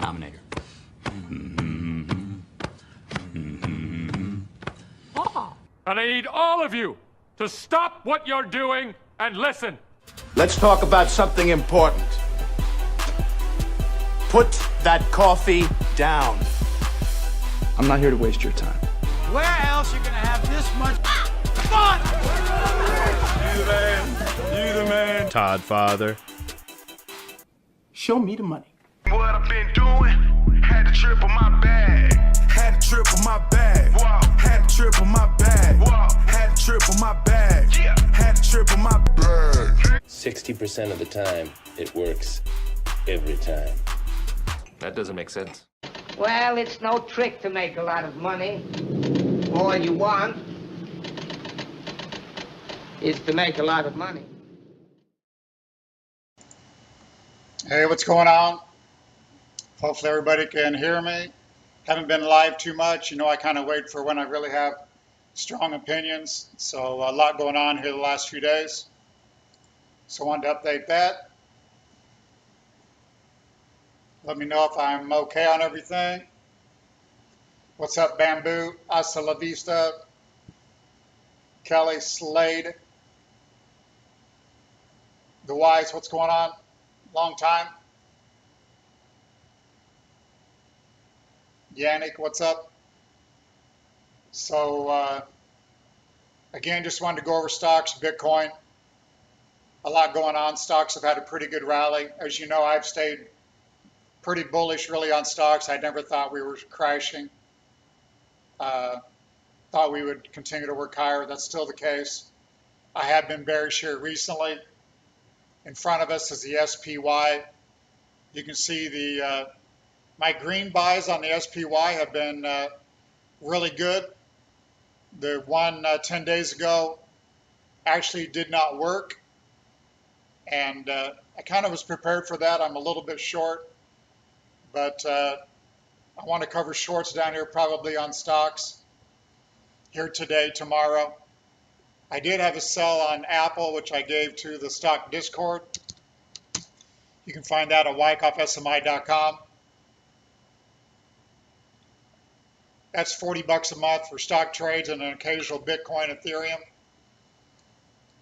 denominator. And I need all of you to stop what you're doing and listen. Let's talk about something important. Put that coffee down. I'm not here to waste your time. Where else you gonna have this much fun? You the man. You the man. Todd Father. Show me the money. What I've been doing, had to triple my bag. Had to triple my bag. Wow. Had to triple my bag. Wow. Had to triple my bag. Yeah. Had to triple my bag. 60% of the time, it works every time. That doesn't make sense. Well, it's no trick to make a lot of money. All you want is to make a lot of money. Hey, what's going on? Hopefully everybody can hear me. Haven't been live too much. You know, I kind of wait for when I really have strong opinions. So a lot going on here the last few days. So I wanted to update that. Let me know if I'm okay on everything. What's up, Bamboo? Hasta la vista. Kelly Slade. The Wise, what's going on? Long time. Yannick, what's up? So, again, just wanted to go over stocks, Bitcoin. A lot going on. Stocks have had a pretty good rally. As you know, I've stayed pretty bullish really on stocks. I never thought we were crashing. Thought we would continue to work higher. That's still the case. I have been bearish here recently. In front of us is the SPY. You can see the my green buys on the SPY have been really good. The one 10 days ago actually did not work. And I kind of was prepared for that. I'm a little bit short. But I want to cover shorts down here probably on stocks here today, tomorrow. I did have a sell on Apple, which I gave to the stock Discord. You can find that at wyckoffsmi.com. That's $40 a month for stock trades and an occasional Bitcoin, Ethereum.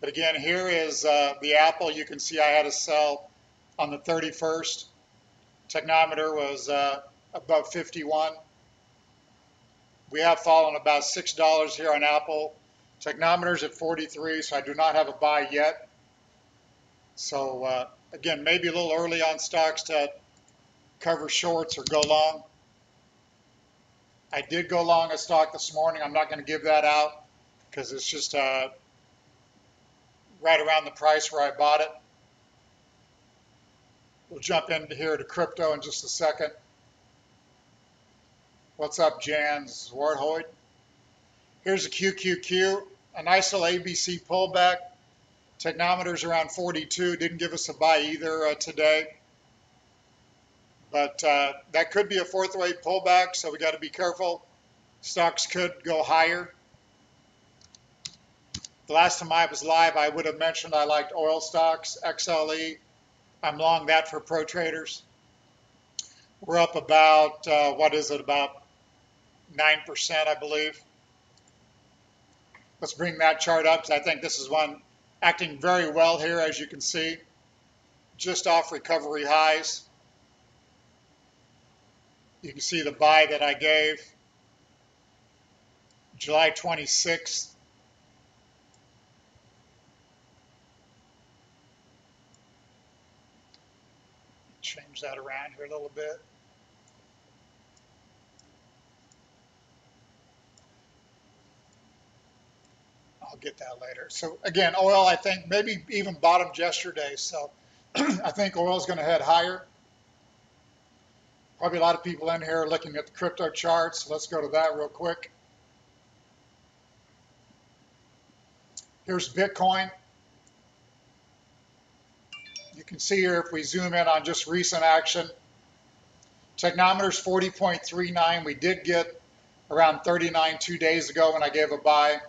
But again, here is the Apple. You can see I had a sell on the 31st. Technometer was above 51. We have fallen about $6 here on Apple. Technometer's at 43, so I do not have a buy yet. So again, maybe a little early on stocks to cover shorts or go long. I did go long a stock this morning. I'm not going to give that out because it's just right around the price where I bought it. We'll jump into here to crypto in just a second. What's up, Jans Warthoid? Here's a QQQ, a nice little ABC pullback. Technometer's around 42. Didn't give us a buy either today. But that could be a fourth wave pullback, so we got to be careful. Stocks could go higher. The last time I was live, I would have mentioned I liked oil stocks, XLE. I'm long that for pro traders. We're up about, what is it, about 9%, I believe. Let's bring that chart up, because I think this is one acting very well here, as you can see. Just off recovery highs. You can see the buy that I gave July 26th. Change that around here a little bit. I'll get that later. So again, oil, I think maybe even bottomed yesterday. So I think oil is going to head higher. Probably a lot of people in here looking at the crypto charts. Let's go to that real quick. Here's Bitcoin. You can see here if we zoom in on just recent action, Technometer's 40.39. We did get around 39 2 days ago when I gave a buy.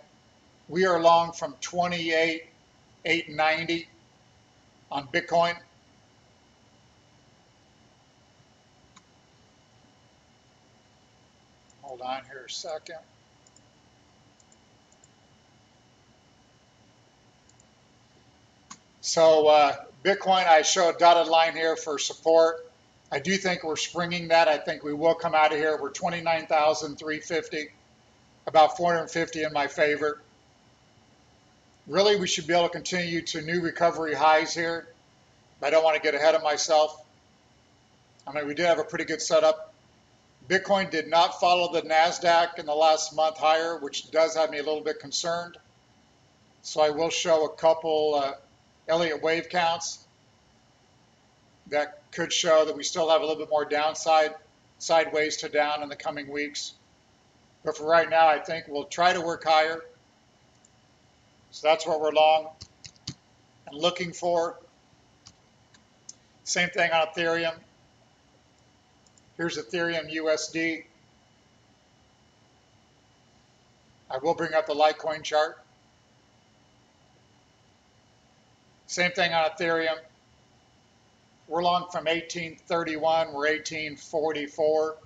We are long from 28,890 on Bitcoin. Hold on here a second. So Bitcoin, I show a dotted line here for support. I do think we're springing that. I think we will come out of here. We're 29,350, about 450 in my favor. Really, we should be able to continue to new recovery highs here. I don't want to get ahead of myself. I mean, we did have a pretty good setup. Bitcoin did not follow the NASDAQ in the last month higher, which does have me a little bit concerned. So I will show a couple Elliott wave counts that could show that we still have a little bit more downside, sideways to down in the coming weeks. But for right now, I think we'll try to work higher. So that's what we're long and looking for. Same thing on Ethereum. Here's Ethereum USD. I will bring up the Litecoin chart. Same thing on Ethereum. We're long from 1831, we're 1844.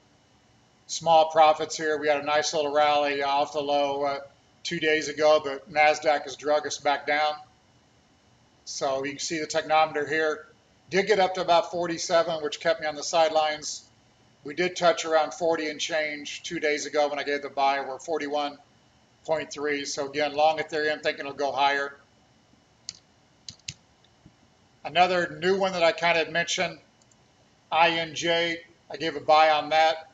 Small profits here. We had a nice little rally off the low 2 days ago, but NASDAQ has drug us back down. So you can see the technometer here. Did get up to about 47, which kept me on the sidelines. We did touch around 40 and change 2 days ago when I gave the buy. We're 41.3. So again, long Ethereum, thinking it'll go higher. Another new one that I kind of mentioned, INJ. I gave a buy on that.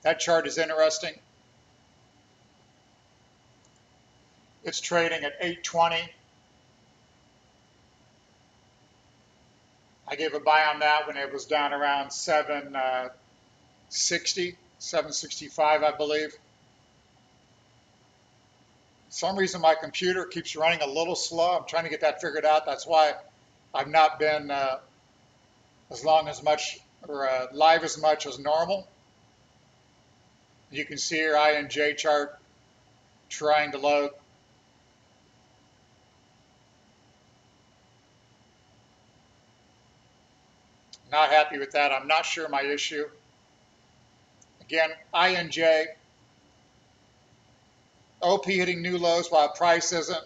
That chart is interesting. It's trading at 820. I gave a buy on that when it was down around 760, 765, I believe. For some reason, my computer keeps running a little slow. I'm trying to get that figured out. That's why I've not been live as much as normal. You can see your INJ chart trying to load. Not happy with that. I'm not sure my issue. Again, INJ. OP hitting new lows while price isn't.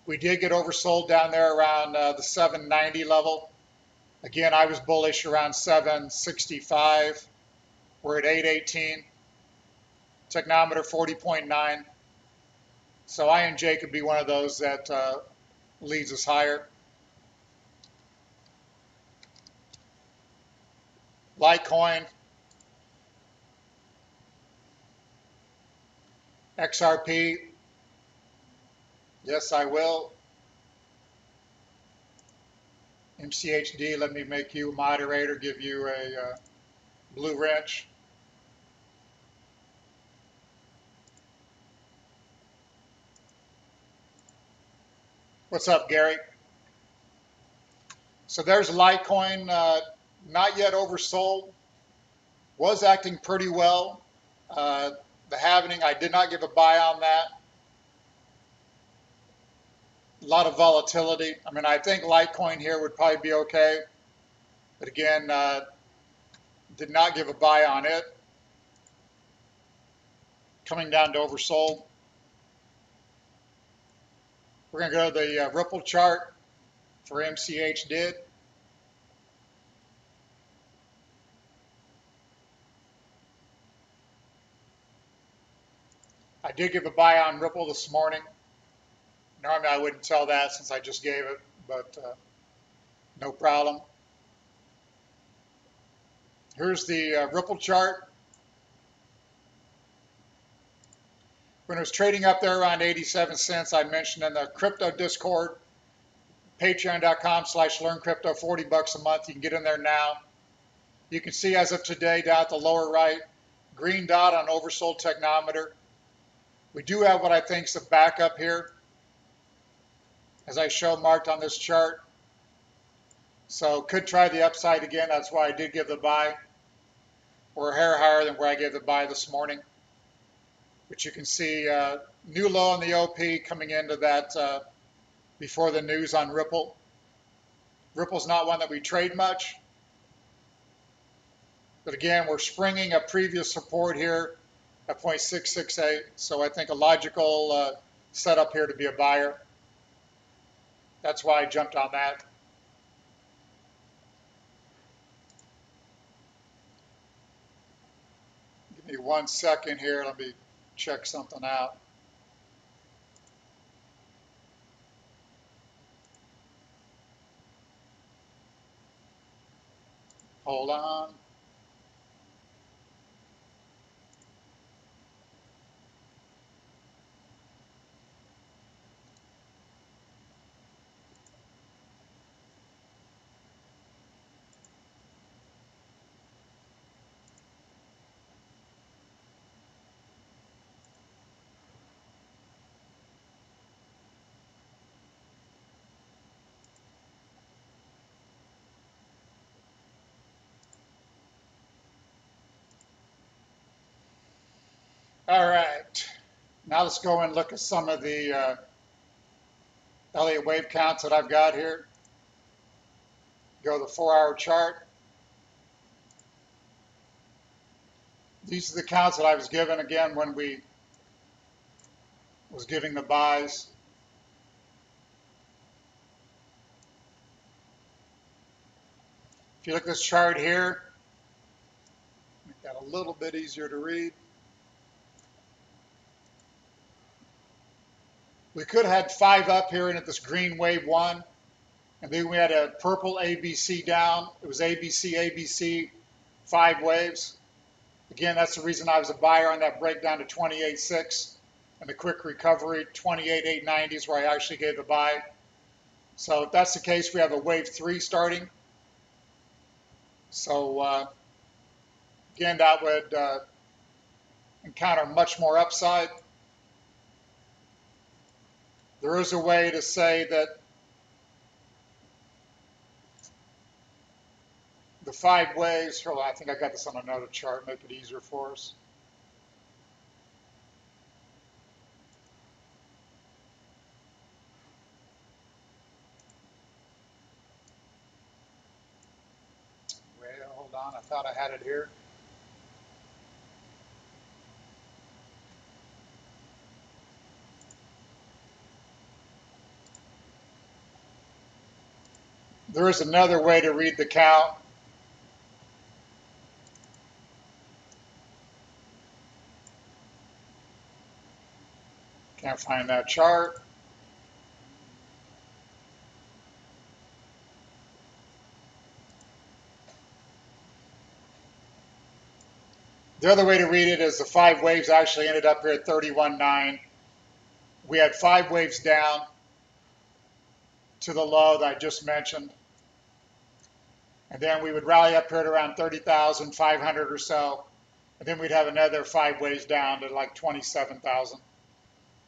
We did get oversold down there around the 790 level. Again, I was bullish around 765. We're at 818. Technometer 40.9. So INJ could be one of those that leads us higher. Litecoin. XRP. Yes, I will. MCHD, let me make you a moderator, give you a blue wrench. What's up, Gary? So there's Litecoin, not yet oversold. Was acting pretty well. The halving, I did not give a buy on that. A lot of volatility. I mean, I think Litecoin here would probably be okay. But again, did not give a buy on it. Coming down to oversold. We're going to go to the Ripple chart for MCH did. I did give a buy on Ripple this morning. Normally I wouldn't tell that since I just gave it, but no problem. Here's the Ripple chart. When it was trading up there around 87 cents, I mentioned in the crypto Discord, patreon.com/learncrypto, 40 bucks a month. You can get in there now. You can see as of today down at the lower right, green dot on oversold technometer. We do have what I think is a backup here, as I show marked on this chart. So could try the upside again. That's why I did give the buy. We're a hair higher than where I gave the buy this morning. But you can see new low on the OP coming into that before the news on Ripple. Ripple's not one that we trade much. But again, we're springing a previous support here at 0.668. So I think a logical setup here to be a buyer. That's why I jumped on that. Give me 1 second here. Let me check something out. Hold on. All right. Now let's go and look at some of the Elliott wave counts that I've got here. Go to the 4-hour chart. These are the counts that I was given again when we was giving the buys. If you look at this chart here, make that a little bit easier to read. We could have had 5 up here and at this green wave 1, and then we had a purple ABC down. It was ABC, ABC, 5 waves. Again, that's the reason I was a buyer on that breakdown to 28.6 and the quick recovery 28.890 is where I actually gave the buy. So if that's the case, we have a wave 3 starting. So again, that would encounter much more upside. There is a way to say that the 5 waves, hold on, I think I got this on another chart, make it easier for us. Well, hold on, I thought I had it here. There is another way to read the count. Can't find that chart. The other way to read it is the 5 waves actually ended up here at 31.9. We had 5 waves down to the low that I just mentioned. And then we would rally up here at around 30,500 or so. And then we'd have another 5 waves down to like 27,000.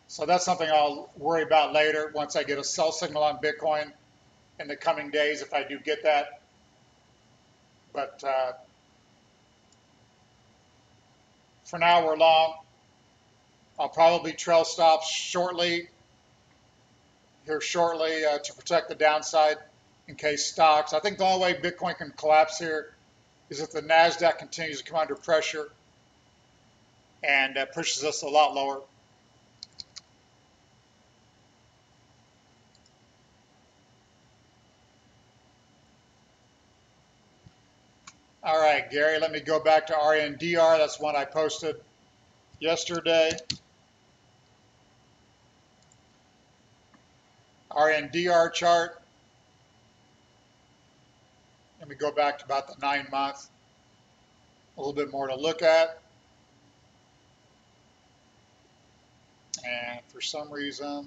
So that's something I'll worry about later once I get a sell signal on Bitcoin in the coming days if I do get that. But for now, we're long. I'll probably trail stop shortly, to protect the downside in case stocks. I think the only way Bitcoin can collapse here is if the NASDAQ continues to come under pressure and pushes us a lot lower. All right, Gary, let me go back to RNDR. That's one I posted yesterday. RNDR chart. Let me go back to about the 9-month. A little bit more to look at. And for some reason,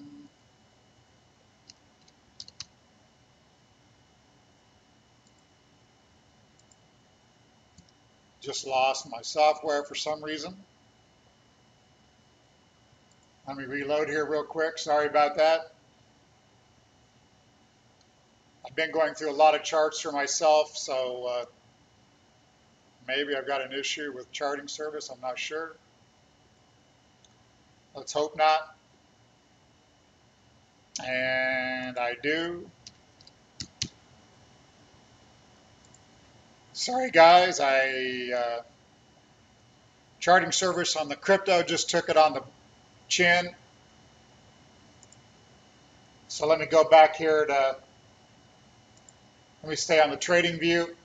just lost my software for some reason. Let me reload here real quick. Sorry about that. I've been going through a lot of charts for myself, so maybe I've got an issue with charting service. I'm not sure. Let's hope not. And I do. Sorry guys, charting service on the crypto just took it on the chin. So let me go back here to, let me stay on the trading view.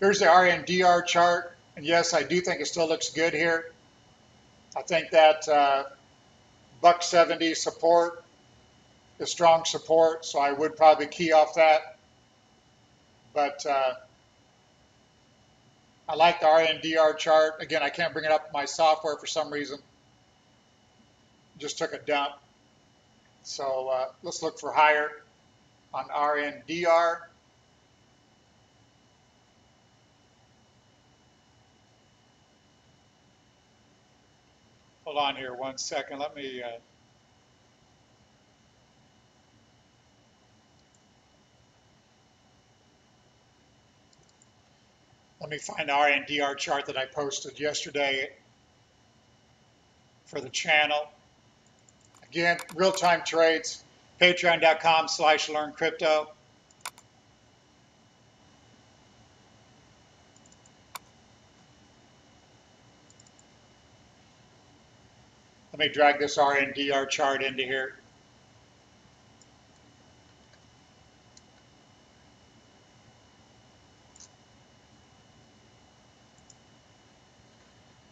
Here's the RNDR chart, and yes, I do think it still looks good here. I think that buck 70 support is strong support, so I would probably key off that. But I like the RNDR chart. Again, I can't bring it up in my software for some reason. Just took a dump. So let's look for higher on RNDR. Hold on here 1 second. Let me find the RNDR chart that I posted yesterday for the channel. Again, real-time trades, patreon.com/learncrypto. Let me drag this RNDR chart into here.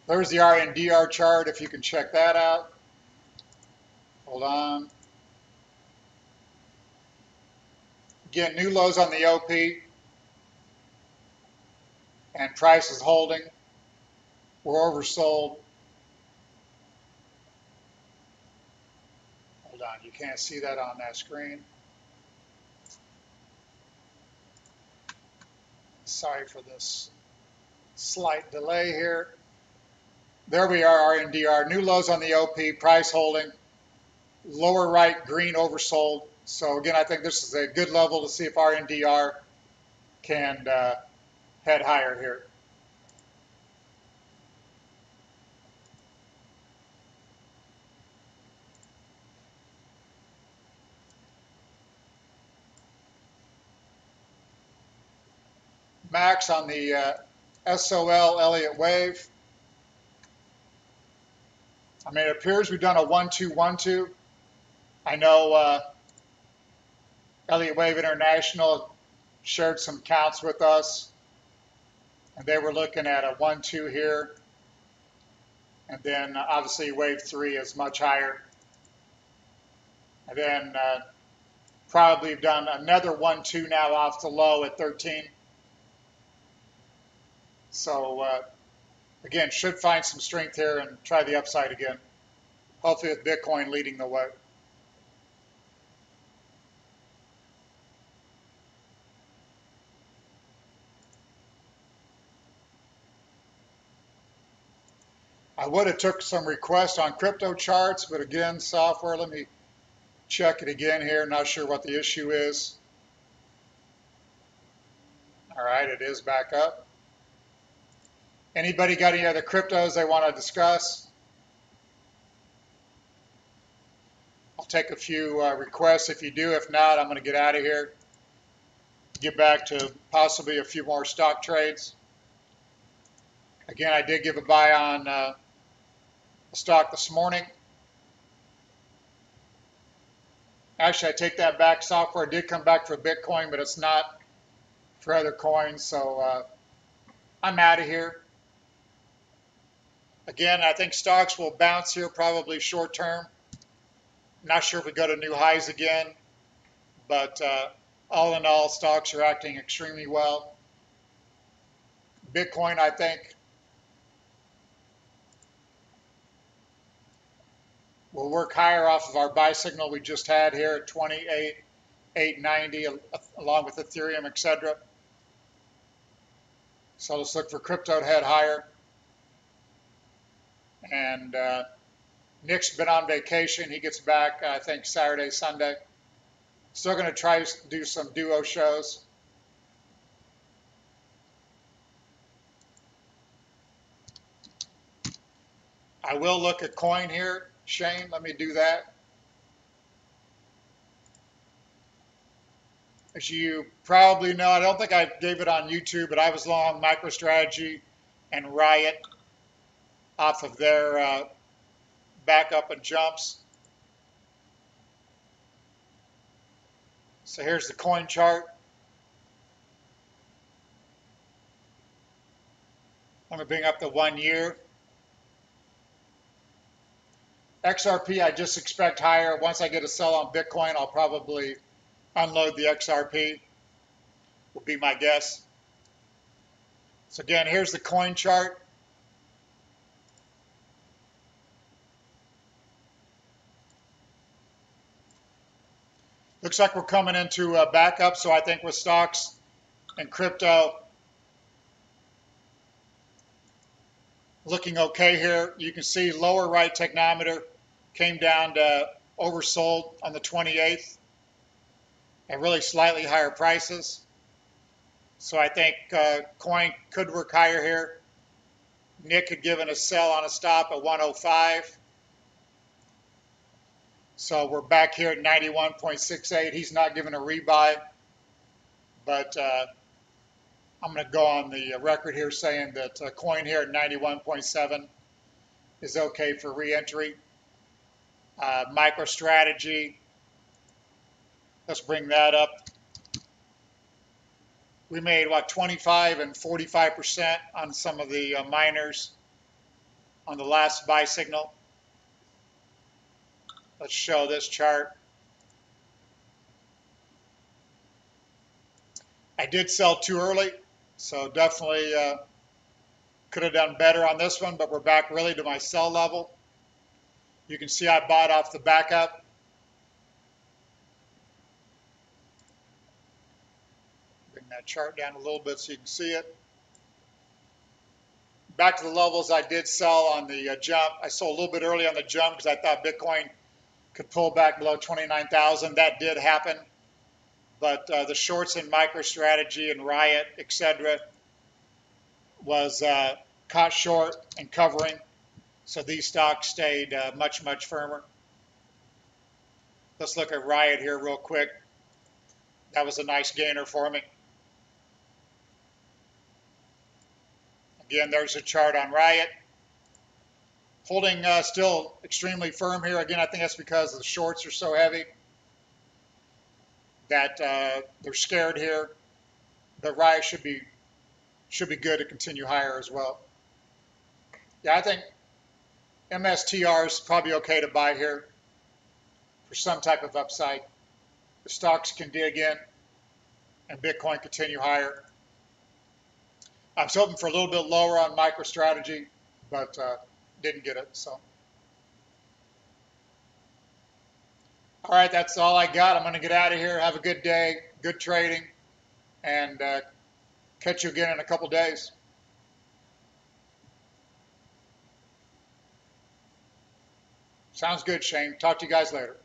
There's the RNDR chart, if you can check that out. Hold on. Again, new lows on the OP. And price is holding. We're oversold. Hold on, you can't see that on that screen. Sorry for this slight delay here. There we are, RNDR. New lows on the OP, price holding. Lower right, green oversold. So again, I think this is a good level to see if RNDR can head higher here. Max on the SOL Elliott wave. I mean, it appears we've done a 1-2-1-2. I know Elliott Wave International shared some counts with us, and they were looking at a 1-2 here. And then obviously wave 3 is much higher. And then probably done another 1-2 now off the low at 13. So again, should find some strength here and try the upside again. Hopefully with Bitcoin leading the way. I would have took some requests on crypto charts, but again, software, let me check it again here. Not sure what the issue is. All right, it is back up. Anybody got any other cryptos they want to discuss? I'll take a few requests if you do. If not, I'm going to get out of here. Get back to possibly a few more stock trades. Again, I did give a buy on a stock this morning. Actually, I take that back. Software did come back for Bitcoin, but it's not for other coins. So I'm out of here. Again, I think stocks will bounce here probably short term. Not sure if we go to new highs again, but all in all, stocks are acting extremely well. Bitcoin, I think, will work higher off of our buy signal we just had here at 28,890, along with Ethereum, etc. So let's look for crypto to head higher. And Nick's been on vacation. He gets back, I think, Saturday, Sunday. Still going to try to do some duo shows. I will look at coin here. Shane, let me do that. As you probably know, I don't think I gave it on YouTube, but I was long MicroStrategy and Riot off of their backup and jumps. So here's the coin chart. I'm going to bring up the 1 year. XRP, I just expect higher. Once I get a sell on Bitcoin, I'll probably unload the XRP, will be my guess. So again, here's the coin chart. Looks like we're coming into a backup, so I think with stocks and crypto looking okay here. You can see lower right technometer came down to oversold on the 28th at really slightly higher prices. So I think coin could work higher here. Nick had given a sell on a stop at 105. So we're back here at 91.68. He's not giving a rebuy, but I'm going to go on the record here saying that coin here at 91.7 is okay for re-entry. MicroStrategy, let's bring that up. We made, what, 25 and 45% on some of the miners on the last buy signal. Let's show this chart. I did sell too early, so definitely could have done better on this one, but we're back really to my sell level. You can see I bought off the backup. Bring that chart down a little bit so you can see it. Back to the levels I did sell on the jump. I sold a little bit early on the jump because I thought Bitcoin could pull back below 29,000. That did happen. But the shorts in MicroStrategy and Riot, etc., was caught short and covering. So these stocks stayed much, much firmer. Let's look at Riot here real quick. That was a nice gainer for me. Again, there's a chart on Riot. Holding still extremely firm here. Again, I think that's because the shorts are so heavy that they're scared here. The Riot should be good to continue higher as well. Yeah, I think MSTR is probably okay to buy here for some type of upside. The stocks can dig in and Bitcoin continue higher. I was hoping for a little bit lower on MicroStrategy, but didn't get it. So, all right, that's all I got. I'm going to get out of here. Have a good day, good trading, and catch you again in a couple days. Sounds good, Shane. Talk to you guys later.